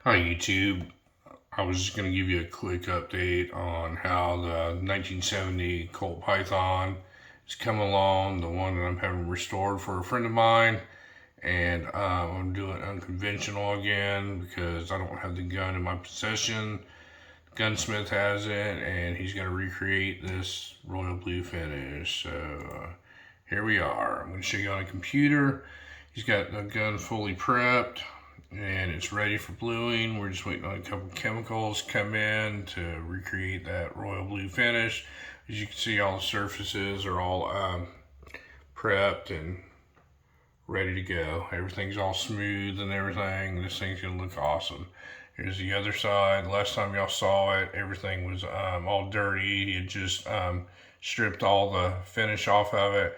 Hi YouTube. I was just going to give you a quick update on how the 1970 Colt Python is coming along, the one that I'm having restored for a friend of mine. And I'm doing unconventional again because I don't have the gun in my possession. Gunsmith has it, and he's going to recreate this royal blue finish. So here we are. I'm going to show you on a computer. He's got the gun fully prepped and it's ready for bluing. We're just waiting on a couple chemicals come in to recreate that royal blue finish. As you can see, all the surfaces are all prepped and ready to go. Everything's all smooth and everything. This thing's gonna look awesome. Here's the other side. Last time y'all saw it, everything was all dirty. He had just stripped all the finish off of it.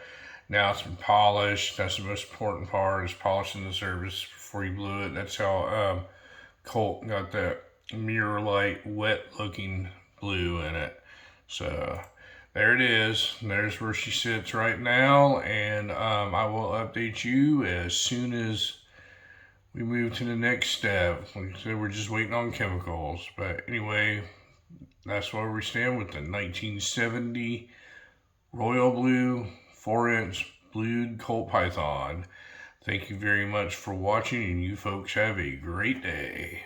Now it's been polished. That's the most important part, is polishing the surface before you blew it. That's how Colt got that mirror light, wet looking blue in it. So there it is. There's where she sits right now, and I will update you as soon as we move to the next step. Like I said, we're just waiting on chemicals. But anyway, that's where we stand with the 1970 Royal Blue 4-inch blued Colt Python. Thank you very much for watching, and you folks have a great day.